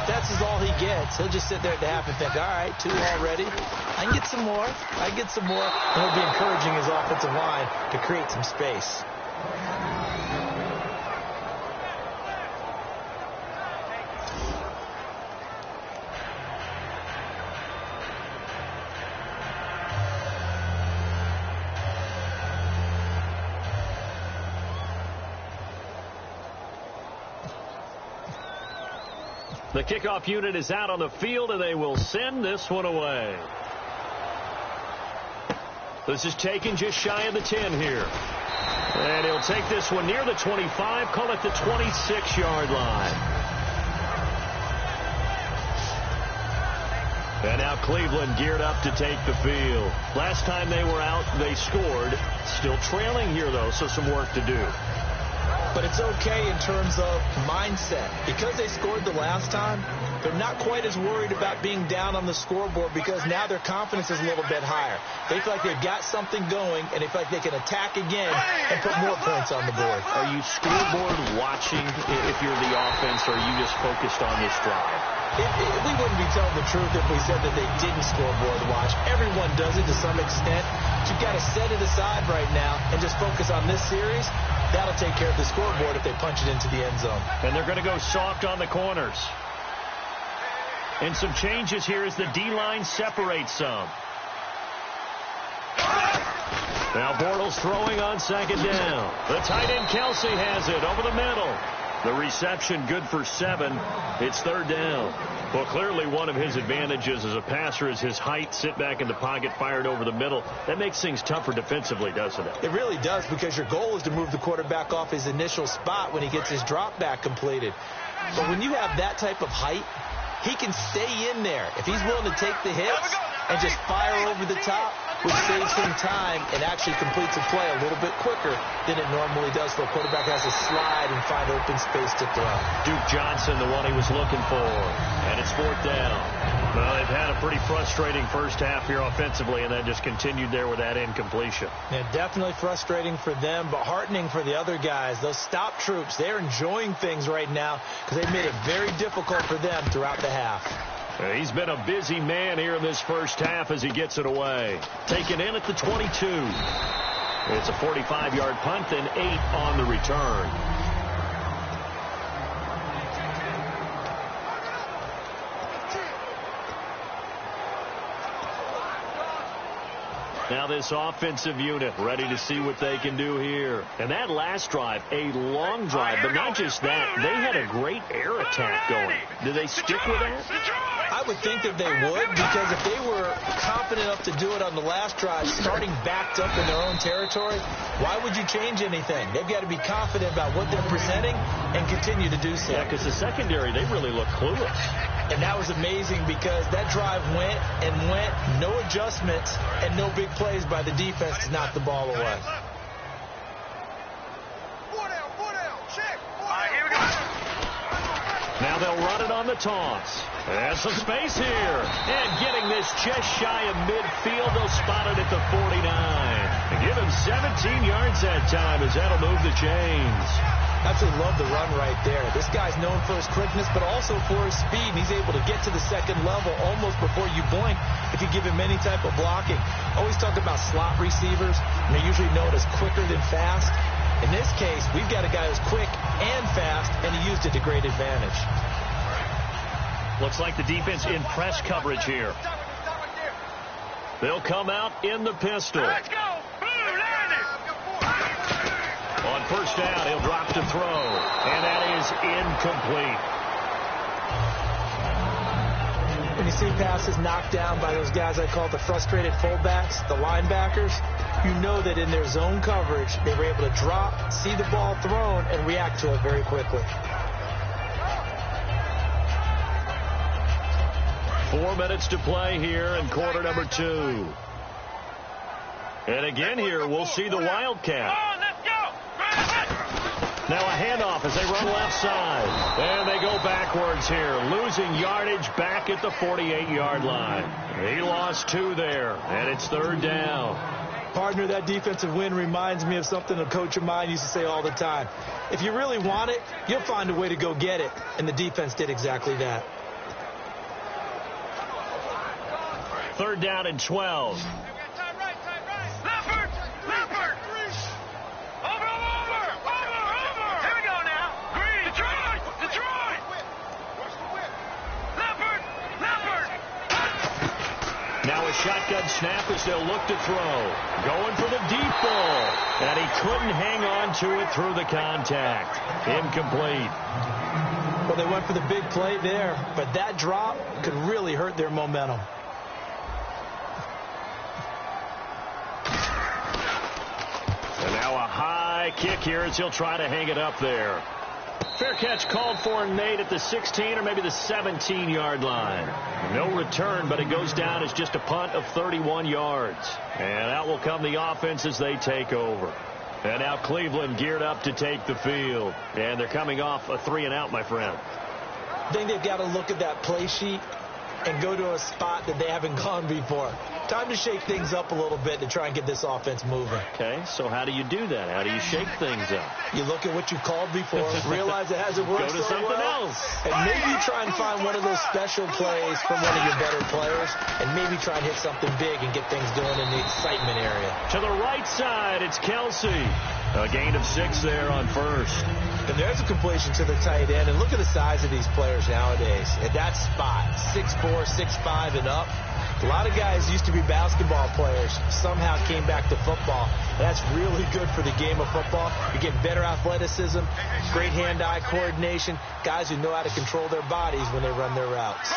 if that's all he gets, he'll just sit there at the half and think, all right, 2 already. I can get some more. I can get some more. And he'll be encouraging his offensive line to create some space. The kickoff unit is out on the field, and they will send this one away. This is taken just shy of the 10 here. And he'll take this one near the 25, call it the 26-yard line. And now Cleveland geared up to take the field. Last time they were out, they scored. Still trailing here, though, so some work to do. But it's okay in terms of mindset. Because they scored the last time, they're not quite as worried about being down on the scoreboard because now their confidence is a little bit higher. They feel like they've got something going, and they feel like they can attack again and put more points on the board. Are you scoreboard watching if you're the offense, or are you just focused on this drive? We wouldn't be telling the truth if we said that they didn't scoreboard watch. Everyone does it to some extent. But you've got to set it aside right now and just focus on this series. That'll take care of the scoreboard if they punch it into the end zone. And they're going to go soft on the corners. And some changes here as the D-line separates some. Now Bortles throwing on second down. The tight end Kelsey has it over the middle. The reception good for 7. It's third down. Well, clearly one of his advantages as a passer is his height. Sit back in the pocket, fired over the middle. That makes things tougher defensively, doesn't it? It really does, because your goal is to move the quarterback off his initial spot when he gets his drop back completed. But when you have that type of height, he can stay in there. If he's willing to take the hits and just fire over the top, which saves him time and actually completes a play a little bit quicker than it normally does for a quarterback who has to slide and find open space to throw. Duke Johnson, the one he was looking for. And it's fourth down. Well, they've had a pretty frustrating first half here offensively, and then just continued there with that incompletion. Yeah, definitely frustrating for them, but heartening for the other guys. Those stop troops, they're enjoying things right now because they've made it very difficult for them throughout the half. He's been a busy man here in this first half as he gets it away. Taken in at the 22. It's a 45-yard punt and 8 on the return. Now this offensive unit ready to see what they can do here. And that last drive, a long drive, but not just that. They had a great air attack going. Do they stick with that? I would think that they would, because if they were confident enough to do it on the last drive, starting backed up in their own territory, why would you change anything? They've got to be confident about what they're presenting and continue to do so. Yeah, because the secondary, they really look clueless. And that was amazing because that drive went and went, no adjustments, and no big plays by the defense to knock the ball away. Now they'll run it on the toss. There's some space here. And getting this just shy of midfield, they'll spot it at the 49. And give him 17 yards that time as that'll move the chains. Absolutely love the run right there. This guy's known for his quickness, but also for his speed. And he's able to get to the second level almost before you blink if you give him any type of blocking. Always talk about slot receivers, and they're usually known as quicker than fast. In this case, we've got a guy who's quick and fast, and he used it to great advantage. Looks like the defense in press coverage here. They'll come out in the pistol. Let's go. On first down, he'll drop to throw. And that is incomplete. When you see passes knocked down by those guys I call the frustrated fullbacks, the linebackers, you know that in their zone coverage, they were able to drop, see the ball thrown, and react to it very quickly. 4 minutes to play here in quarter number 2. And again here, we'll see the Wildcat. Now a handoff as they run left side. And they go backwards here, losing yardage back at the 48-yard line. He lost 2 there, and it's third down. Partner, that defensive win reminds me of something a coach of mine used to say all the time. If you really want it, you'll find a way to go get it. And the defense did exactly that. 3rd down and 12. Now a shotgun snap as they'll look to throw. Going for the deep ball. And he couldn't hang on to it through the contact. Incomplete. Well, they went for the big play there, but that drop could really hurt their momentum. And now a high kick here as he'll try to hang it up there. Fair catch called for and made at the 16 or maybe the 17-yard line. No return, but it goes down as just a punt of 31 yards. And out will come the offense as they take over. And now Cleveland geared up to take the field. And they're coming off a 3-and-out, my friend. I think they've got to look at that play sheet and go to a spot that they haven't gone before. Time to shake things up a little bit to try and get this offense moving. Okay, so how do you do that? How do you shake things up? You look at what you called before, realize it hasn't worked Go to something else. And maybe you try and find one of those special plays from one of your better players, and maybe try and hit something big and get things going in the excitement area. To the right side, it's Kelsey. A gain of 6 there on 1st. And there's a completion to the tight end. And look at the size of these players nowadays. At that spot, 6'4", 6'5", and up. A lot of guys used to be basketball players, somehow came back to football. That's really good for the game of football. You get better athleticism, great hand-eye coordination, guys who know how to control their bodies when they run their routes.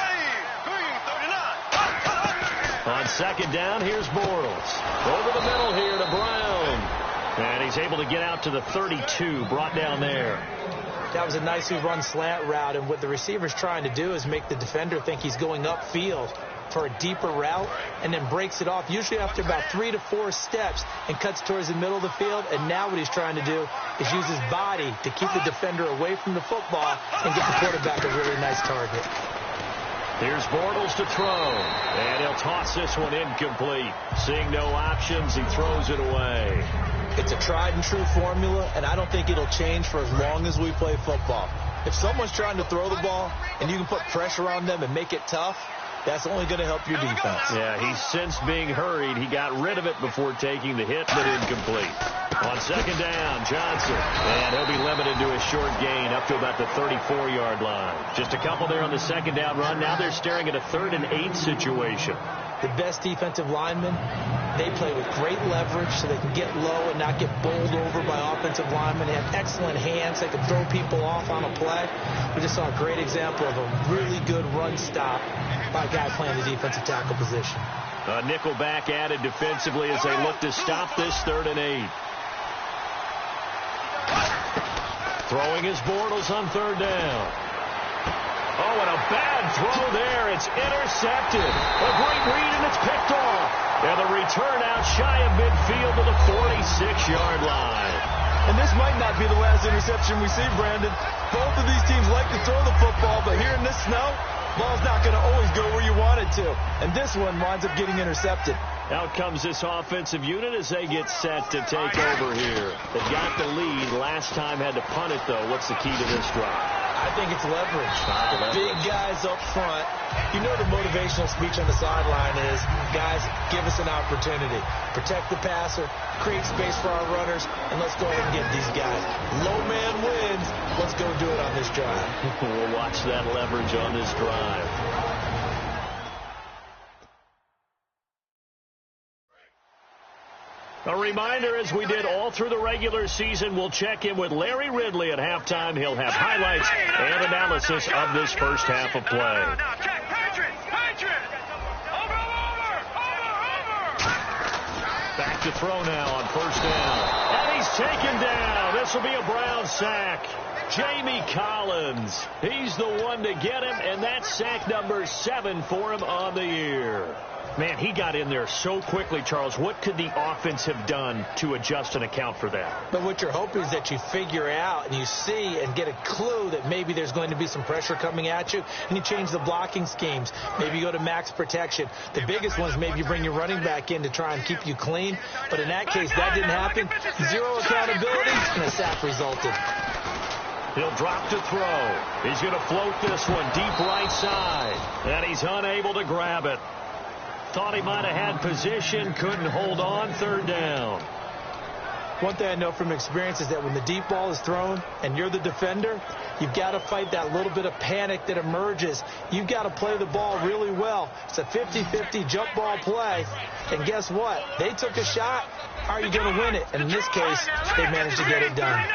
On 2nd down, here's Bortles. Over the middle here to Brown. And he's able to get out to the 32, brought down there. That was a nicely run slant route, and what the receiver's trying to do is make the defender think he's going upfield for a deeper route, and then breaks it off, usually after about 3 to 4 steps, and cuts towards the middle of the field. And now what he's trying to do is use his body to keep the defender away from the football and get the quarterback a really nice target. Here's Bortles to throw, and he'll toss this one incomplete. Seeing no options, he throws it away. It's a tried-and-true formula, and I don't think it'll change for as long as we play football. If someone's trying to throw the ball and you can put pressure on them and make it tough, that's only going to help your defense. Yeah, he's since being hurried. He got rid of it before taking the hit, but incomplete. On 2nd down, Johnson. And he'll be limited to a short gain up to about the 34-yard line. Just a couple there on the 2nd down run. Now they're staring at a 3rd and 8 situation. The best defensive linemen, they play with great leverage so they can get low and not get bowled over by offensive linemen. They have excellent hands. They can throw people off on a play. We just saw a great example of a really good run stop by a guy playing the defensive tackle position. A nickel back added defensively as they look to stop this 3rd and 8. Throwing his Bortles on 3rd down. Oh, and a bad throw there. It's intercepted. A great read, and it's picked off. And the return out shy of midfield to the 46-yard line. And this might not be the last interception we see, Brandon. Both of these teams like to throw the football, but here in this snow, ball's not going to always go where you want it to. And this one winds up getting intercepted. Out comes this offensive unit as they get set to take over here. They got the lead. Last time had to punt it, though. What's the key to this drive? I think it's leverage. The big guys up front. You know the motivational speech on the sideline is, guys, give us an opportunity. Protect the passer, create space for our runners, and let's go ahead and get these guys. Low man wins. Let's go do it on this drive. We'll watch that leverage on this drive. A reminder, as we did all through the regular season, we'll check in with Larry Ridley at halftime. He'll have highlights and analysis of this first half of play. Back to throw now on 1st down. And he's taken down. This will be a Brown sack. Jamie Collins. He's the one to get him, and that's sack number 7 for him on the year. Man, he got in there so quickly, Charles. What could the offense have done to adjust and account for that? But what you're hoping is that you figure out and you see and get a clue that maybe there's going to be some pressure coming at you, and you change the blocking schemes. Maybe you go to max protection. The biggest one is maybe you bring your running back in to try and keep you clean. But in that case, that didn't happen. 0 accountability, and a sack resulted. He'll drop to throw. He's going to float this one deep right side, and he's unable to grab it. thought he might have had position, couldn't hold on, third down. One thing I know from experience is that when the deep ball is thrown and you're the defender, you've got to fight that little bit of panic that emerges. You've got to play the ball really well. It's a 50-50 jump ball play. And guess what? They took a shot. Are you going to win it? And in this case, they managed to get it done.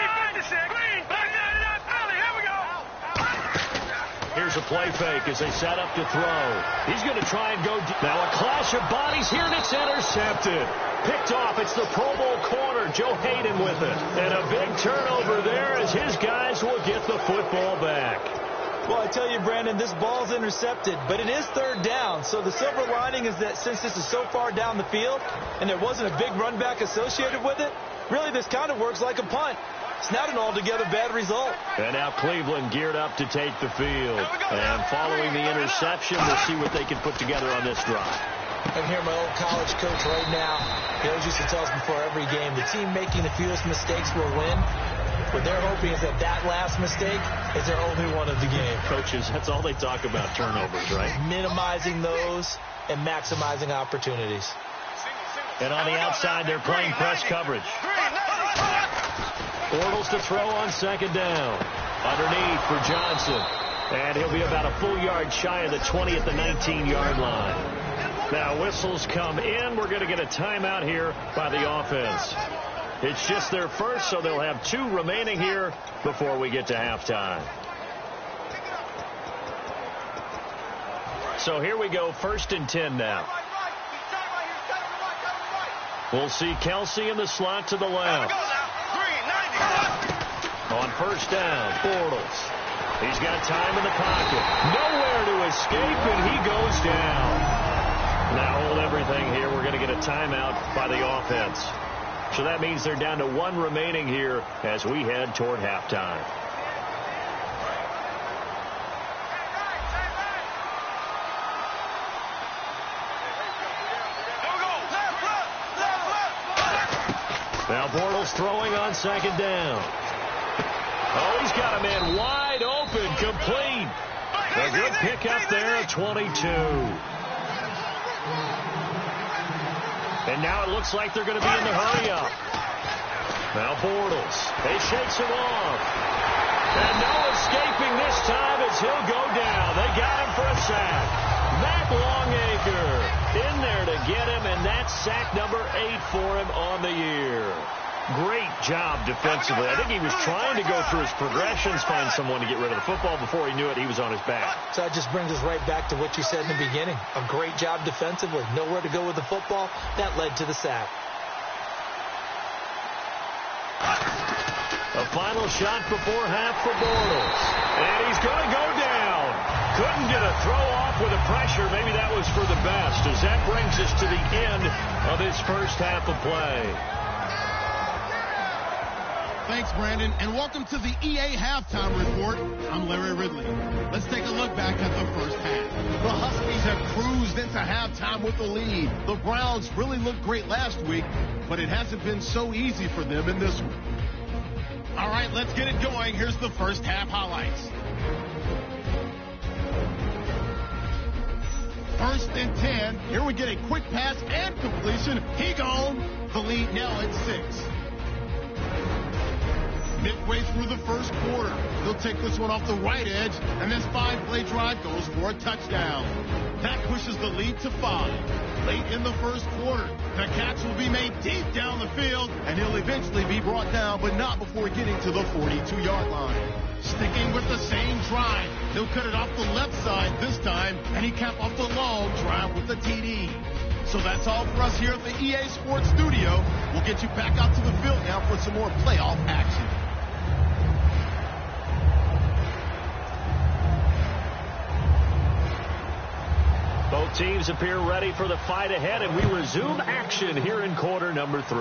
Here's a play fake as they set up to throw. He's going to try and go. Now a clash of bodies here, and it's intercepted. Picked off. It's the Pro Bowl corner, Joe Hayden, with it. And a big turnover there as his guys will get the football back. Well, I tell you, Brandon, this ball's intercepted, but it is third down. So the silver lining is that since this is so far down the field and there wasn't a big run back associated with it, really this kind of works like a punt. It's not an altogether bad result. And now Cleveland geared up to take the field. And following the interception, we'll see what they can put together on this drive. I'm here, my old college coach right now. He always used to tell us before every game, the team making the fewest mistakes will win. What they're hoping is that that last mistake is their only one of the game. Coaches, that's all they talk about, turnovers, right? Minimizing those and maximizing opportunities. And on the outside, they're playing press coverage. Bortles to throw on second down. Underneath for Johnson. And he'll be about a full yard shy of the 20 at the 19-yard line. Now whistles come in. We're going to get a timeout here by the offense. It's just their first, so they'll have 2 remaining here before we get to halftime. So here we go, 1st and 10 now. We'll see Kelsey in the slot to the left. On first down, Bortles. He's got time in the pocket. Nowhere to escape, and he goes down. Now hold everything here. We're going to get a timeout by the offense. So that means they're down to 1 remaining here as we head toward halftime. Now Bortles throwing on second down. Oh, he's got a man wide open, complete. A good pickup there at 22. And now it looks like they're going to be in the hurry-up. Now Bortles. He shakes him off. And no escaping this time as he'll go down. They got him for a sack. Matt Longacre in there to get him, and that's sack number 8 for him on the year. Great job defensively. I think he was trying to go through his progressions, find someone to get rid of the football. Before he knew it, he was on his back. So that just brings us right back to what you said in the beginning. A great job defensively. Nowhere to go with the football. That led to the sack. A final shot before half for Bortles. And he's going to go down. Couldn't get a throw off with the pressure. Maybe that was for the best, as that brings us to the end of this first half of play. Thanks, Brandon, and welcome to the EA Halftime Report. I'm Larry Ridley. Let's take a look back at the first half. The Huskies have cruised into halftime with the lead. The Browns really looked great last week, but it hasn't been so easy for them in this one. All right, let's get it going. Here's the first half highlights. 1st and 10. Here we get a quick pass and completion. He gone. The lead now at 6. Midway through the first quarter, they'll take this one off the right edge, and this 5-play drive goes for a touchdown. That pushes the lead to 5. Late in the first quarter, the catch will be made deep down the field, and he'll eventually be brought down, but not before getting to the 42-yard line. Sticking with the same drive, he'll cut it off the left side this time, and he capped off the long drive with the TD. So that's all for us here at the EA Sports Studio. We'll get you back out to the field now for some more playoff action. Both teams appear ready for the fight ahead, and we resume action here in quarter number 3.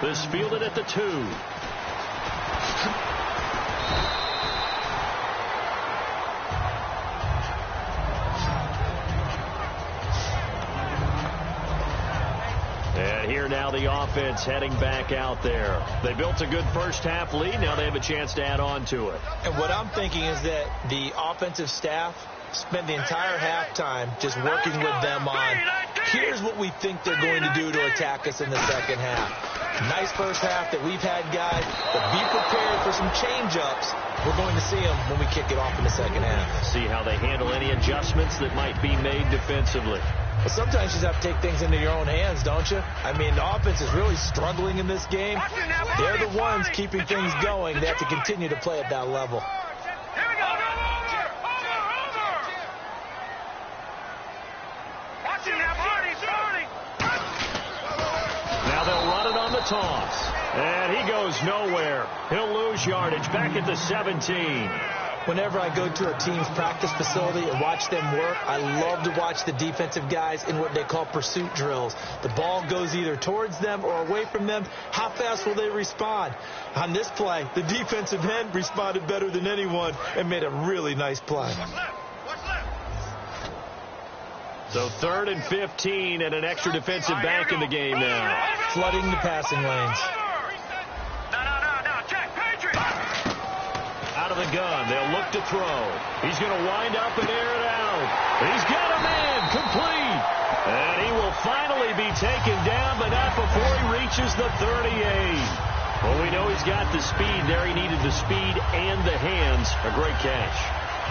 This fielded at the 2. And here now the offense heading back out there. They built a good first half lead. Now they have a chance to add on to it. And what I'm thinking is that the offensive staff spent the entire halftime just working with them on, here's what we think they're going to do to attack us in the second half. Nice first half that we've had, guys, but be prepared for some change-ups. We're going to see them when we kick it off in the second half. See how they handle any adjustments that might be made defensively. Well, sometimes you just have to take things into your own hands, don't you? I mean, the offense is really struggling in this game. They're the ones keeping things going. They have to continue to play at that level. Now they'll run it on the toss. And he goes nowhere. He'll lose yardage back at the 17. Whenever I go to a team's practice facility and watch them work, I love to watch the defensive guys in what they call pursuit drills. The ball goes either towards them or away from them. How fast will they respond? On this play, the defensive end responded better than anyone and made a really nice play. So 3rd and 15 and an extra defensive back in the game now. Flooding the passing lanes. Out of the gun, they'll look to throw. He's going to wind up and air it out. He's got a man complete. And he will finally be taken down, but not before he reaches the 38. Well, we know he's got the speed there. He needed the speed and the hands. A great catch.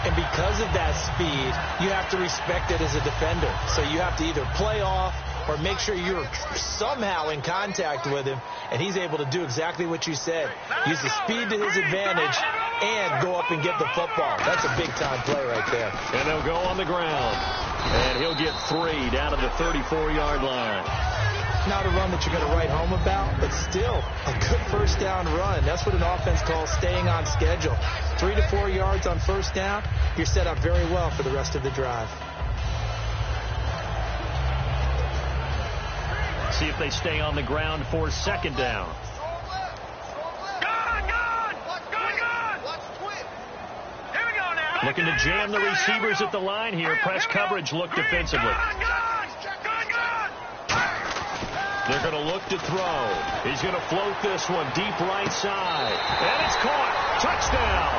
And because of that speed, you have to respect it as a defender. So you have to either play off or make sure you're somehow in contact with him, and he's able to do exactly what you said. Use the speed to his advantage and go up and get the football. That's a big-time play right there. And they'll go on the ground. And he'll get 3 down to the 34-yard line. Not a run that you're going to write home about, but still a good first down run. That's what an offense calls staying on schedule. 3 to 4 yards on first down, you're set up very well for the rest of the drive. See if they stay on the ground for second down. Looking to jam the receivers at the line here. Press coverage look defensively. They're going to look to throw. He's going to float this one deep right side. And it's caught. Touchdown.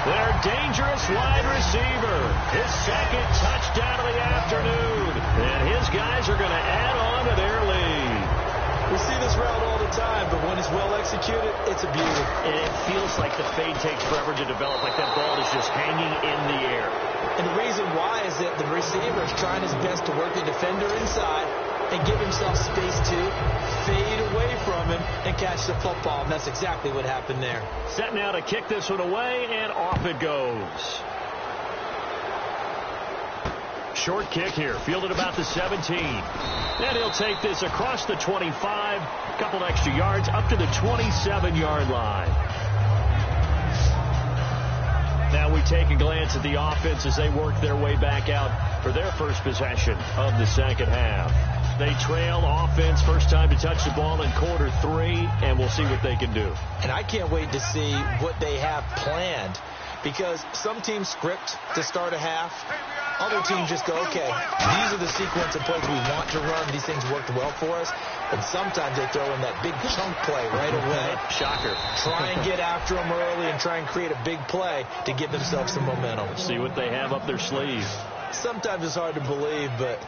Their dangerous wide receiver. His second touchdown of the afternoon. And his guys are going to add on to their lead. We see this route all the time, but when it's well executed, it's a beauty. And it feels like the fade takes forever to develop, like that ball is just hanging in the air. And the reason why is that the receiver is trying his best to work the defender inside and give himself space to fade away from him and catch the football. And that's exactly what happened there. Set now to kick this one away, and off it goes. Short kick here, fielded about the 17. And he'll take this across the 25, a couple extra yards, up to the 27-yard line. Now we take a glance at the offense as they work their way back out for their first possession of the second half. They trail offense, first time to touch the ball in quarter 3, and we'll see what they can do. And I can't wait to see what they have planned, because some teams script to start a half. Other teams just go, okay, these are the sequence of plays we want to run. These things worked well for us. And sometimes they throw in that big chunk play right away. Shocker. Try and get after them early and try and create a big play to give themselves some momentum. See what they have up their sleeve. Sometimes it's hard to believe, but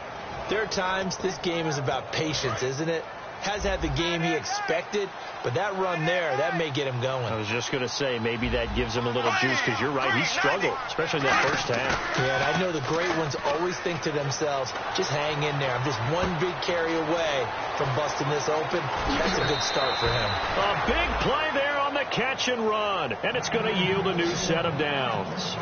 there are times this game is about patience, isn't it? Has had the game he expected, but that run there, that may get him going. I was just going to say, maybe that gives him a little juice, because you're right, he struggled, especially in that first half. Yeah, and I know the great ones always think to themselves, just hang in there. I'm just one big carry away from busting this open. That's a good start for him. A big play there on the catch and run, and it's going to yield a new set of downs.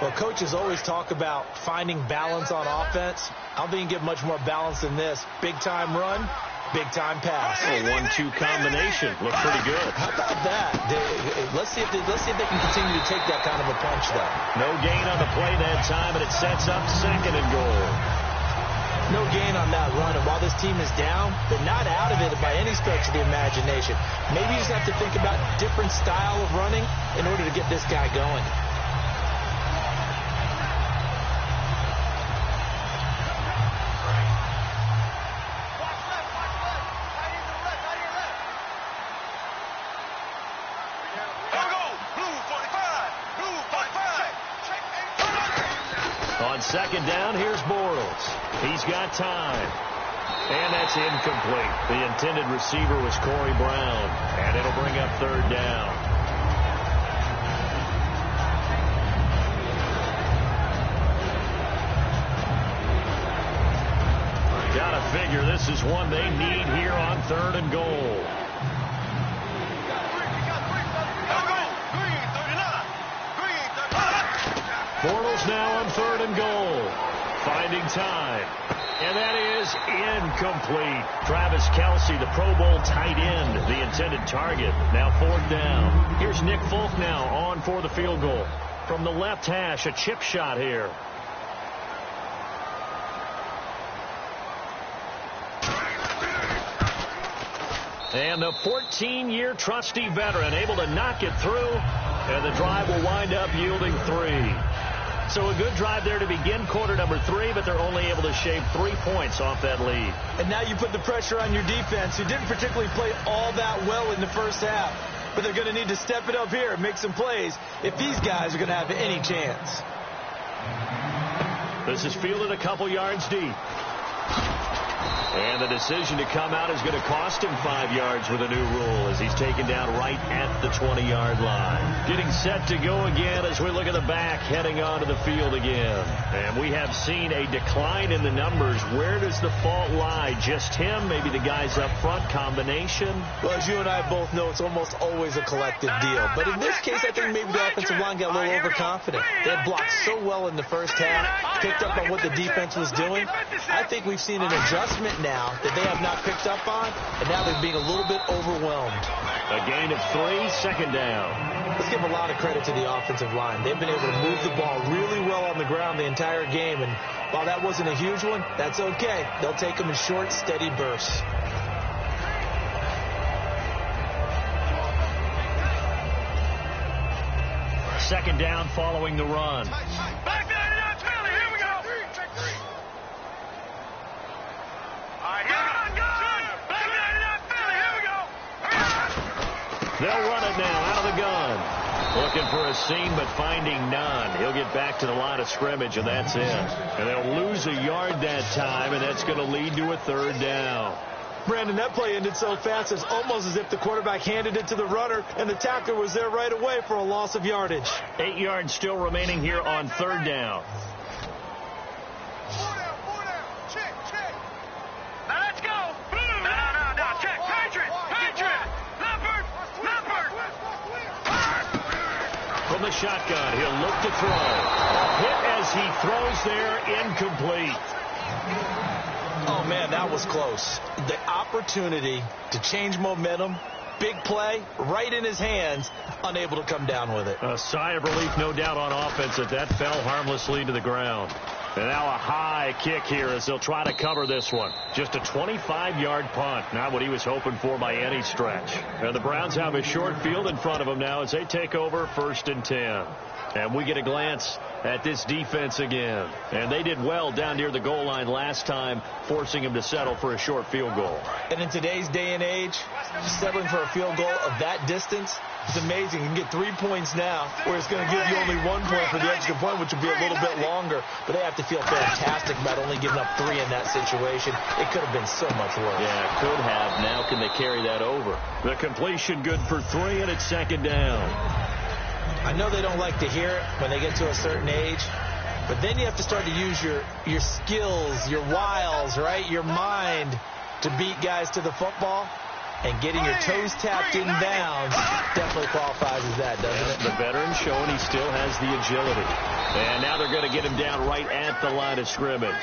Well, coaches always talk about finding balance on offense. I don't think you can get much more balance than this. Big-time run, big-time pass. A 1-2 combination. Looked pretty good. How about that? Let's see if they can continue to take that kind of a punch, though. No gain on the play that time, and it sets up second and goal. No gain on that run, and while this team is down, they're not out of it by any stretch of the imagination. Maybe you just have to think about a different style of running in order to get this guy going. On second down, here's Bortles. He's got time. And that's incomplete. The intended receiver was Corey Brown. And it'll bring up third down. Gotta figure this is one they need here on third and goal. Bortles now on third and goal. Finding time. And that is incomplete. Travis Kelce, the Pro Bowl tight end, the intended target. Now fourth down. Here's Nick Folk now on for the field goal. From the left hash, a chip shot here. And the 14-year trusty veteran able to knock it through. And the drive will wind up yielding 3. So a good drive there to begin quarter number 3, but they're only able to shave 3 points off that lead. And now you put the pressure on your defense, who didn't particularly play all that well in the first half. But they're going to need to step it up here and make some plays if these guys are going to have any chance. This is fielded a couple yards deep. And the decision to come out is going to cost him 5 yards with a new rule as he's taken down right at the 20-yard line. Getting set to go again as we look at the back heading onto the field again. And we have seen a decline in the numbers. Where does the fault lie? Just him? Maybe the guys up front combination? Well, as you and I both know, it's almost always a collective deal. But in this case, I think maybe the offensive line got a little overconfident. They had blocked so well in the first half, picked up on what the defense was doing. I think we've seen an adjustment now that they have not picked up on, and now they're being a little bit overwhelmed. A gain of 3, second down. Let's give a lot of credit to the offensive line. They've been able to move the ball really well on the ground the entire game, and while that wasn't a huge one, that's okay. They'll take them in short, steady bursts. Second down following the run. Back there, here we go. They'll run it now out of the gun. Looking for a seam, but finding none. He'll get back to the line of scrimmage, and that's it. And they'll lose a yard that time, and that's going to lead to a third down. Brandon, that play ended so fast, it's almost as if the quarterback handed it to the runner, and the tackler was there right away for a loss of yardage. 8 yards still remaining here on third down. From the shotgun, he'll look to throw. A hit as he throws there, incomplete. Oh, man, that was close. The opportunity to change momentum, big play, right in his hands, unable to come down with it. A sigh of relief, no doubt, on offense that that fell harmlessly to the ground. And now a high kick here as they'll try to cover this one. Just a 25-yard punt. Not what he was hoping for by any stretch. And the Browns have a short field in front of them now as they take over 1st and 10. And we get a glance at this defense again. And they did well down near the goal line last time, forcing him to settle for a short field goal. And in today's day and age, settling for a field goal of that distance, it's amazing. You can get 3 points now, where it's going to give you only 1 point for the extra point, which will be a little bit longer. But they have to feel fantastic about only giving up 3 in that situation. It could have been so much worse. Yeah, could have. Now can they carry that over? The completion good for 3, and it's second down. I know they don't like to hear it when they get to a certain age, but then you have to start to use your skills, your wiles, right, your mind to beat guys to the football. And getting your toes tapped in bounds definitely qualifies as that, doesn't it? The veteran showing he still has the agility. And now they're going to get him down right at the line of scrimmage.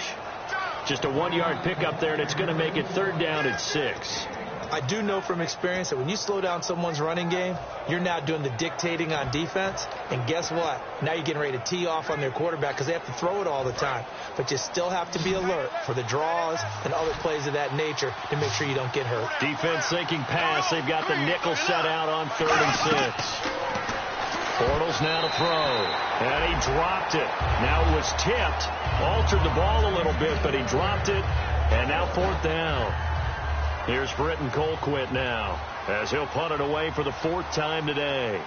Just a 1-yard pickup there, and it's going to make it third down at 6. I do know from experience that when you slow down someone's running game, you're now doing the dictating on defense. And guess what? Now you're getting ready to tee off on their quarterback because they have to throw it all the time. But you still have to be alert for the draws and other plays of that nature to make sure you don't get hurt. Defense thinking pass. They've got the nickel set out on 3rd and 6. Bortles now to throw. And he dropped it. Now it was tipped. Altered the ball a little bit, but he dropped it. And now 4th down. Here's Britton Colquitt now as he'll punt it away for the 4th time today.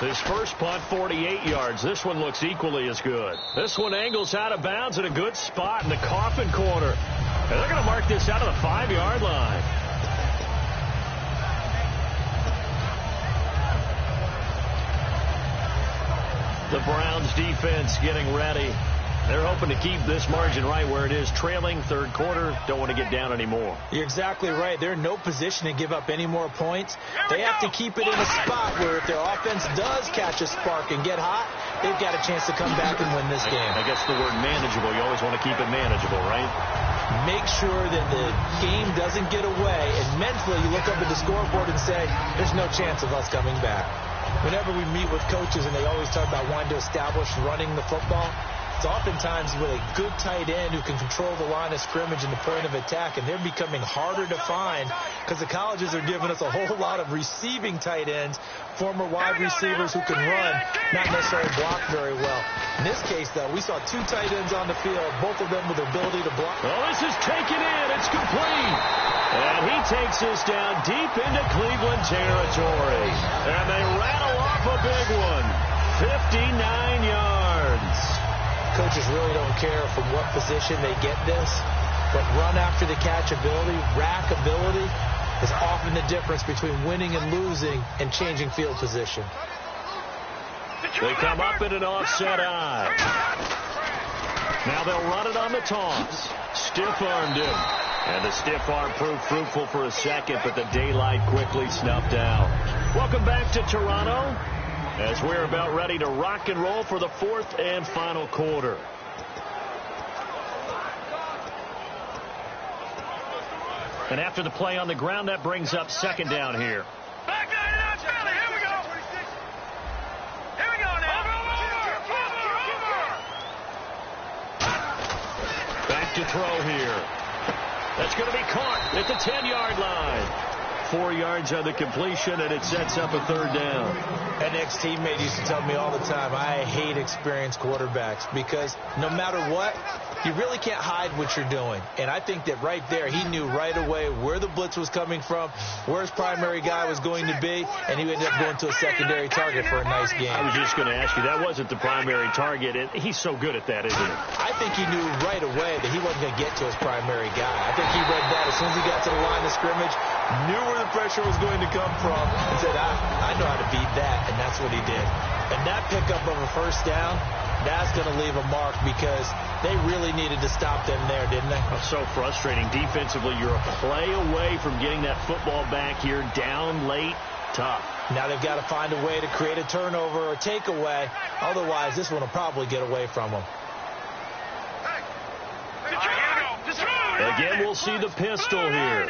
His first punt, 48 yards. This one looks equally as good. This one angles out of bounds at a good spot in the coffin corner. And they're going to mark this out of the 5-yard line. The Browns defense getting ready. They're hoping to keep this margin right where it is, trailing third quarter. Don't want to get down anymore. You're exactly right. They're in no position to give up any more points. They have to keep it in a spot where if their offense does catch a spark and get hot, they've got a chance to come back and win this game. I guess the word manageable, you always want to keep it manageable, right? Make sure that the game doesn't get away, and mentally you look up at the scoreboard and say, there's no chance of us coming back. Whenever we meet with coaches and they always talk about wanting to establish running the football, it's oftentimes with a good tight end who can control the line of scrimmage and the point of attack, and they're becoming harder to find because the colleges are giving us a whole lot of receiving tight ends, former wide receivers who can run, not necessarily block very well. In this case, though, we saw 2 tight ends on the field, both of them with the ability to block. Well, this is taken in. It's complete. And he takes this down deep into Cleveland territory. And they rattle off a big one. 59 yards. Coaches really don't care from what position they get this, but run after the catch ability, rack ability, is often the difference between winning and losing and changing field position. They come up in an offset eye. Now they'll run it on the toss. Stiff-armed him. And the stiff arm proved fruitful for a second, but the daylight quickly snuffed out. Welcome back to Toronto, as we're about ready to rock and roll for the 4th and final quarter. And after the play on the ground, that brings up 2nd down here. Back down, Charlie. Here we go. Here we go now. Over. Back to throw here. That's going to be caught at the 10-yard line. 4 yards on the completion, and it sets up a 3rd down. An ex-teammate used to tell me all the time, I hate experienced quarterbacks because no matter what, you really can't hide what you're doing. And I think that right there, he knew right away where the blitz was coming from, where his primary guy was going to be, and he ended up going to a secondary target for a nice game. I was just going to ask you, that wasn't the primary target, and he's so good at that, isn't he? I think he knew right away that he wasn't going to get to his primary guy. I think he read that as soon as he got to the line of scrimmage, knew where the pressure was going to come from, and said, I know how to beat that, and that's what he did. And that pickup of a 1st down, that's going to leave a mark because they really needed to stop them there, didn't they? Oh, so frustrating. Defensively, you're a play away from getting that football back here, down late, tough. Now they've got to find a way to create a turnover or takeaway. Otherwise, this one will probably get away from them. Again, we'll see the pistol here.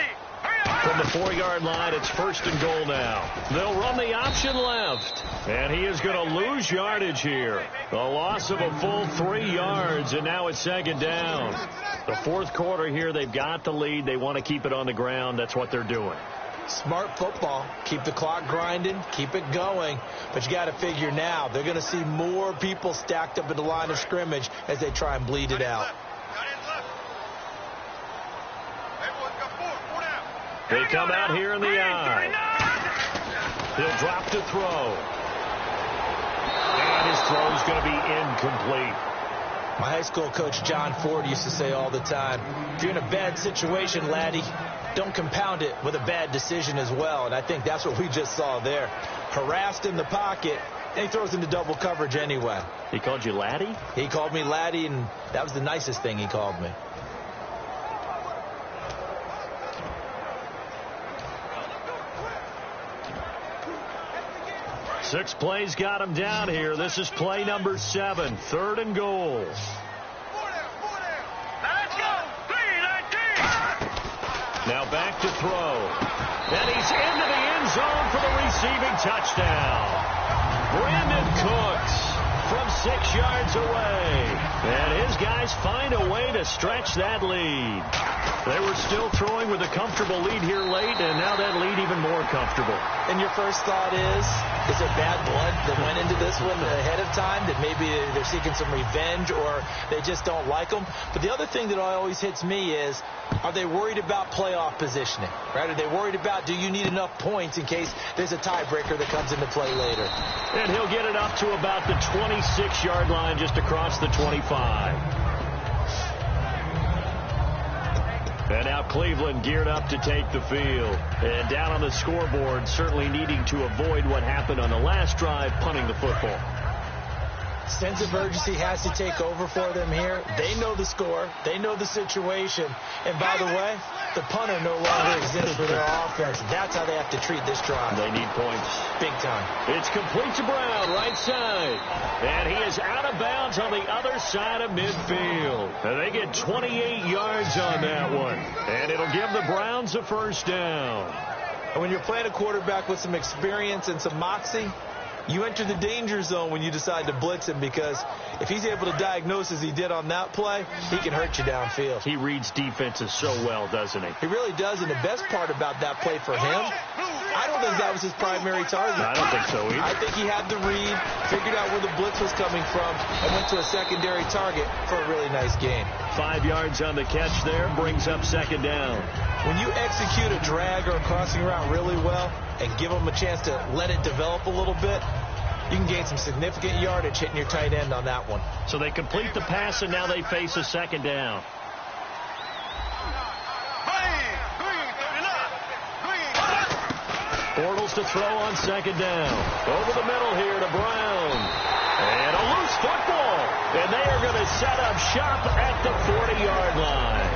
From the 4-yard line, it's 1st and goal now. They'll run the option left. And he is going to lose yardage here. A loss of a full 3 yards, and now it's 2nd down. The 4th quarter here, they've got the lead. They want to keep it on the ground. That's what they're doing. Smart football. Keep the clock grinding. Keep it going. But you got to figure now, they're going to see more people stacked up at the line of scrimmage as they try and bleed it out. They come out here in the eye. He'll drop to throw. And his throw is going to be incomplete. My high school coach, John Ford, used to say all the time, if you're in a bad situation, laddie, don't compound it with a bad decision as well. And I think that's what we just saw there. Harassed in the pocket, and he throws into double coverage anyway. He called you laddie? He called me laddie, and that was the nicest thing he called me. Six plays got him down here. This is play number 7, 3rd and goal. Let's go. 3-19. Now back to throw. And he's into the end zone for the receiving touchdown. Brandon Cooks from 6 yards away. And his guys find a way to stretch that lead. They were still throwing with a comfortable lead here late, and now that lead even more comfortable. And your first thought is there bad blood that went into this one ahead of time, that maybe they're seeking some revenge or they just don't like them? But the other thing that always hits me is, Are they worried about playoff positioning? Right? Are they worried about, do you need enough points in case there's a tiebreaker that comes into play later? And he'll get it up to about the 26-yard line, just across the 25. And now Cleveland geared up to take the field. And down on the scoreboard, certainly needing to avoid what happened on the last drive, punting the football. Sense of urgency has to take over for them here. They know the score. They know the situation. And by the way, the punter no longer exists for their offense. That's how they have to treat this drive. They need points. Big time. It's complete to Brown, right side. And he is out of bounds on the other side of midfield. And they get 28 yards on that one. And it'll give the Browns a first down. And when you're playing a quarterback with some experience and some moxie, you enter the danger zone when you decide to blitz him, because if he's able to diagnose as he did on that play, he can hurt you downfield. He reads defenses so well, doesn't he? He really does, and the best part about that play for him, I don't think that was his primary target. I don't think so either. I think he had the read, figured out where the blitz was coming from, and went to a secondary target for a really nice gain. 5 yards on the catch there, brings up second down. When you execute a drag or a crossing route really well and give them a chance to let it develop a little bit, you can gain some significant yardage hitting your tight end on that one. So they complete the pass, and now they face a second down. Bortles to throw on second down. Over the middle here to Brown. And a loose football. And they are going to set up shop at the 40-yard line.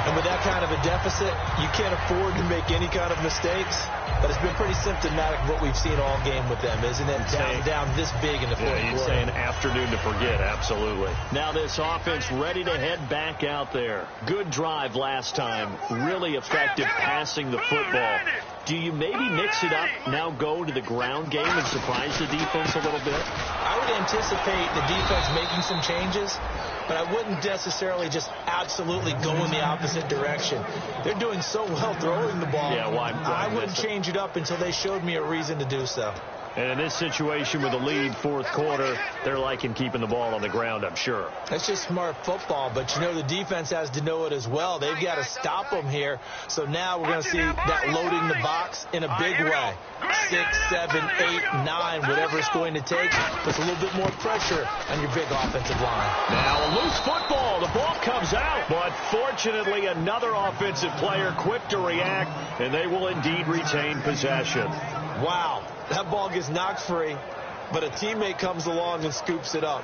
And with that kind of a deficit, you can't afford to make any kind of mistakes. But it's been pretty symptomatic of what we've seen all game with them, isn't it? Down this big in the fourth quarter. You'd say an afternoon to forget, absolutely. Now this offense ready to head back out there. Good drive last time. Really effective passing the football. Do you maybe mix it up, now go to the ground game and surprise the defense a little bit? I would anticipate the defense making some changes, but I wouldn't necessarily just absolutely go in the opposite direction. They're doing so well throwing the ball. Yeah, well, I wouldn't change it up until they showed me a reason to do so. And in this situation with a lead, fourth quarter, they're liking keeping the ball on the ground, I'm sure. That's just smart football, but you know the defense has to know it as well. They've got to stop them here. So now we're going to see that loading the box in a big way. 6, 7, 8, 9, whatever it's going to take, puts a little bit more pressure on your big offensive line. Now a loose football. The ball comes out, but fortunately another offensive player quick to react, and they will indeed retain possession. Wow, that ball gets knocked free, but a teammate comes along and scoops it up.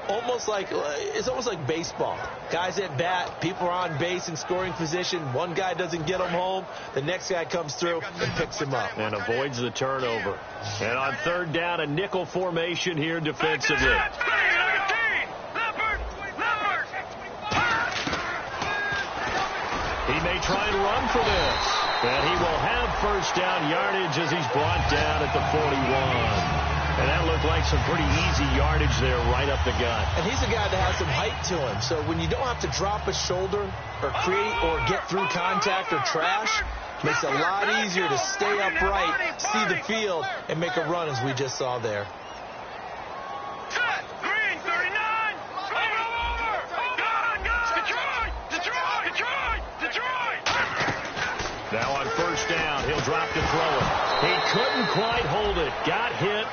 It's almost like baseball. Guys at bat, people are on base in scoring position. One guy doesn't get him home. The next guy comes through and picks him up. And avoids the turnover. And on third down, a nickel formation here defensively. He may try and run for this. And he will have first down yardage as he's brought down at the 41. And that looked like some pretty easy yardage there right up the gut. And he's a guy that has some height to him. So when you don't have to drop a shoulder or create or get through contact or trash, it makes it a lot easier to stay upright, see the field, and make a run as we just saw there. Now on first down, he'll drop to throw it. He couldn't quite hold it. Got hit.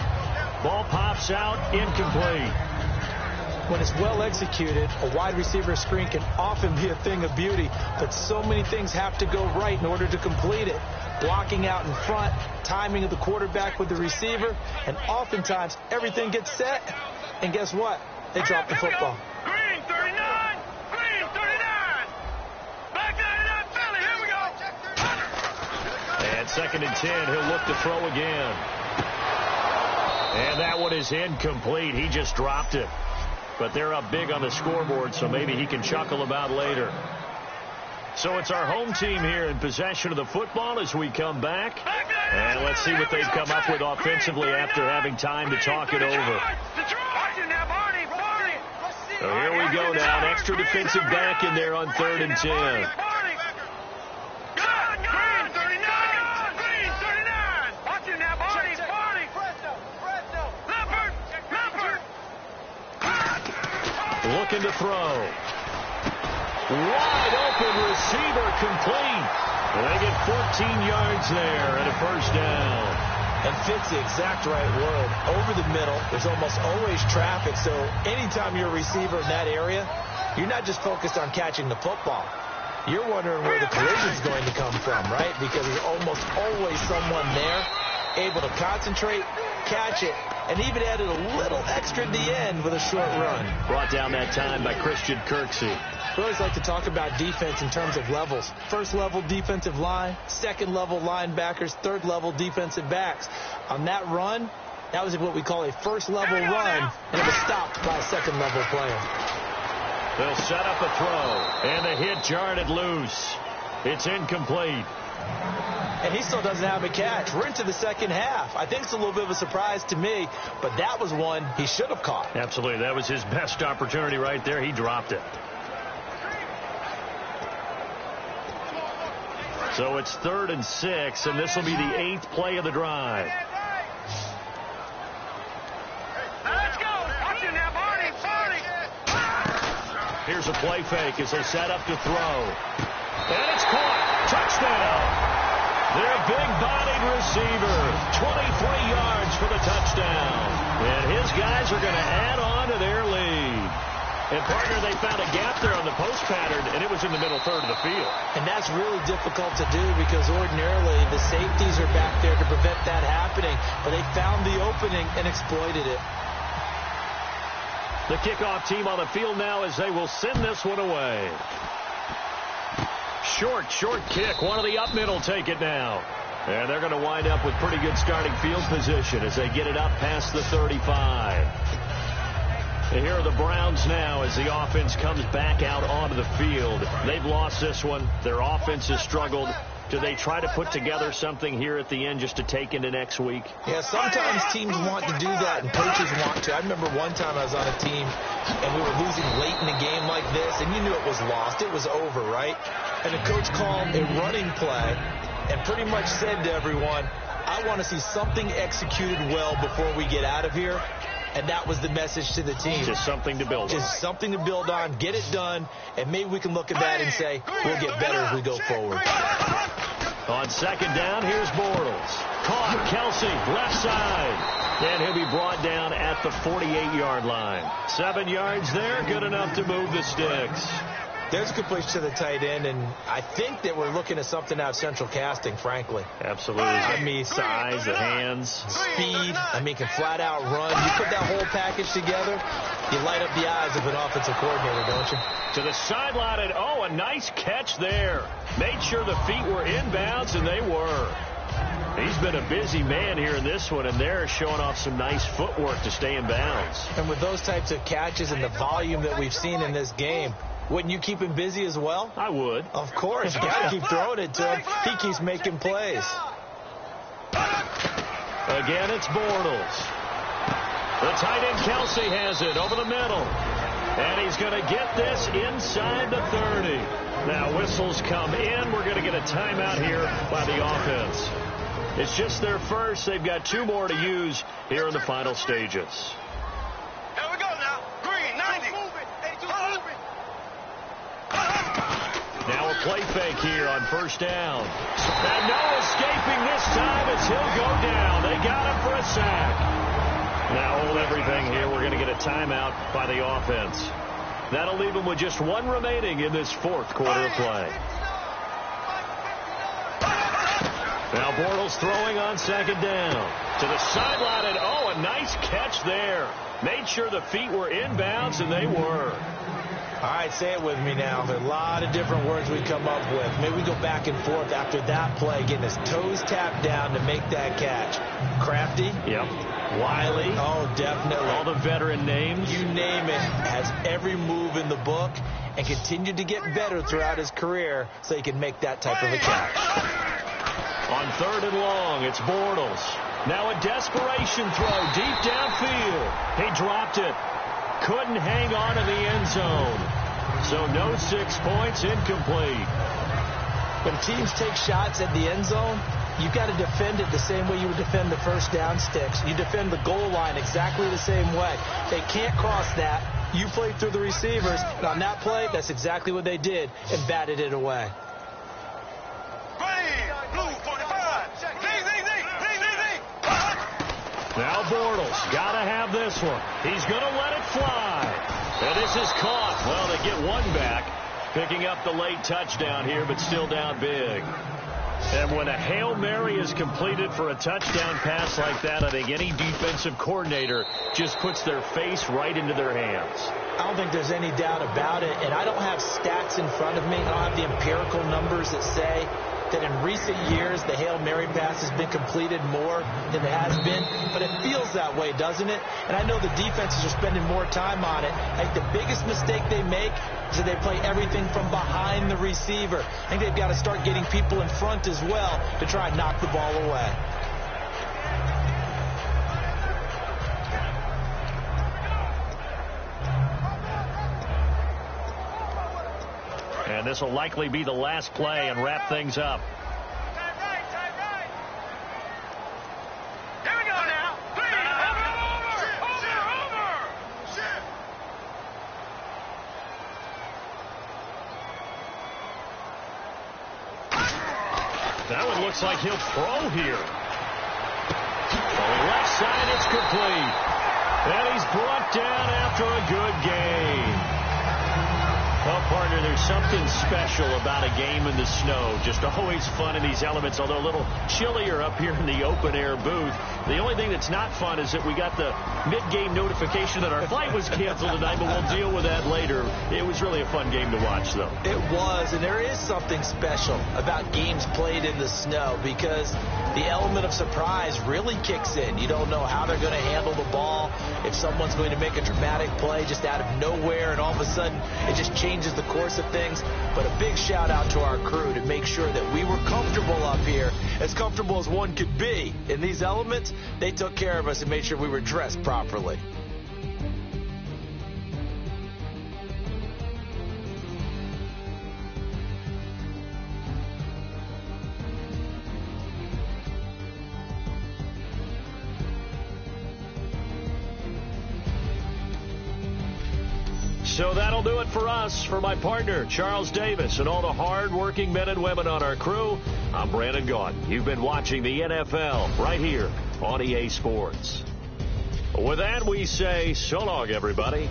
Ball pops out, incomplete. When it's well executed, a wide receiver screen can often be a thing of beauty, but so many things have to go right in order to complete it. Blocking out in front, timing of the quarterback with the receiver, and oftentimes everything gets set, and guess what? They drop the football. Green 39! Green 39! Back 99, Philly, here we go! And 2nd and 10, he'll look to throw again. And that one is incomplete. He just dropped it. But they're up big on the scoreboard, so maybe he can chuckle about later. So it's our home team here in possession of the football as we come back. And let's see what they've come up with offensively after having time to talk it over. So here we go now. An extra defensive back in there on 3rd and 10. Looking to throw. Wide open receiver complete. They get 14 yards there and a first down. And fits the exact right word. Over the middle, there's almost always traffic, so anytime you're a receiver in that area, you're not just focused on catching the football. You're wondering where the collision's going to come from, right? Because there's almost always someone there able to concentrate, catch it, and even added a little extra at the end with a short run. Brought down that time by Christian Kirksey. We always like to talk about defense in terms of levels. First level defensive line, second level linebackers, third level defensive backs. On that run, that was what we call a first level run, and it was stopped by a second level player. They'll set up a throw, and the hit jarred it loose. It's incomplete. And he still doesn't have a catch. We're into the second half. I think it's a little bit of a surprise to me, but that was one he should have caught. Absolutely. That was his best opportunity right there. He dropped it. So it's 3rd and 6, and this will be the 8th play of the drive. Let's go. Watch it now, Barney. Here's a play fake as they set up to throw. And it's caught. Touchdown. Their big-bodied receiver, 23 yards for the touchdown. And his guys are going to add on to their lead. And, partner, they found a gap there on the post pattern, and it was in the middle third of the field. And that's really difficult to do because ordinarily the safeties are back there to prevent that happening. But they found the opening and exploited it. The kickoff team on the field now as they will send this one away. Short kick. One of the up middle take it now. And they're going to wind up with pretty good starting field position as they get it up past the 35. And here are the Browns now as the offense comes back out onto the field. They've lost this one. Their offense has struggled. Do they try to put together something here at the end just to take into next week? Yeah, sometimes teams want to do that and coaches want to. I remember one time I was on a team and we were losing late in a game like this, and you knew it was lost. It was over, right? And the coach called a running play and pretty much said to everyone, I want to see something executed well before we get out of here. And that was the message to the team. Just something to build on. Just something to build on, get it done, and maybe we can look at that and say, we'll get better as we go forward. On second down, here's Bortles. Caught, Kelsey, left side. And he'll be brought down at the 48-yard line. 7 yards there, good enough to move the sticks. There's a completion to the tight end, and I think that we're looking at something out of Central Casting, frankly. Absolutely. I mean, size, the hands. Speed. I mean, can flat out run. You put that whole package together, you light up the eyes of an offensive coordinator, don't you? To the sideline, and a nice catch there. Made sure the feet were inbounds, and they were. He's been a busy man here in this one, and they're showing off some nice footwork to stay in bounds. And with those types of catches and the volume that we've seen in this game, wouldn't you keep him busy as well? I would. Of course. You got to keep throwing it to him. He keeps making plays. Again, it's Bortles. The tight end Kelsey has it over the middle. And he's going to get this inside the 30. Now whistles come in. We're going to get a timeout here by the offense. It's just their first. They've got 2 more to use here in the final stages. Here we go now. Green, 90. Now a play fake here on first down. And no escaping this time as he'll go down. They got him for a sack. Now hold everything here. We're going to get a timeout by the offense. That'll leave them with just 1 remaining in this 4th quarter of play. Now Bortles throwing on second down. To the sideline, and a nice catch there. Made sure the feet were inbounds, and they were. All right, say it with me now. There are a lot of different words we come up with. Maybe we go back and forth after that play, getting his toes tapped down to make that catch. Crafty. Yep. Wiley. Oh, definitely. All the veteran names. You name it. Has every move in the book and continued to get better throughout his career so he can make that type of a catch. On 3rd and long, it's Bortles. Now a desperation throw deep downfield. He dropped it. Couldn't hang on in the end zone. So no 6 points, incomplete. When teams take shots at the end zone, you've got to defend it the same way you would defend the first down sticks. You defend the goal line exactly the same way. They can't cross that. You play through the receivers. And on that play, that's exactly what they did and batted it away. Now Bortles got to have this one. He's going to let it fly. And this is caught. Well, they get one back, picking up the late touchdown here, but still down big. And when a Hail Mary is completed for a touchdown pass like that, I think any defensive coordinator just puts their face right into their hands. I don't think there's any doubt about it, and I don't have stats in front of me. I don't have the empirical numbers that say that in recent years the Hail Mary pass has been completed more than it has been, but it feels that way, doesn't it? And I know the defenses are spending more time on it. I think the biggest mistake they make is that they play everything from behind the receiver. I think they've got to start getting people in front as well to try and knock the ball away. And this will likely be the last play and wrap things up. Here we go now. That one looks like he'll throw here. On the left side, it's complete. And he's brought down after a good game. Well, partner, there's something special about a game in the snow. Just always fun in these elements, although a little chillier up here in the open-air booth. The only thing that's not fun is that we got the mid-game notification that our flight was canceled tonight, but we'll deal with that later. It was really a fun game to watch, though. It was, and there is something special about games played in the snow because the element of surprise really kicks in. You don't know how they're going to handle the ball, if someone's going to make a dramatic play just out of nowhere, and all of a sudden it just changes the course of things. But a big shout out to our crew to make sure that we were comfortable up here, as comfortable as one could be. In these elements, they took care of us and made sure we were dressed properly. So that'll do it for us. For my partner, Charles Davis, and all the hard-working men and women on our crew, I'm Brandon Gaudin. You've been watching the NFL right here on EA Sports. With that, we say so long, everybody.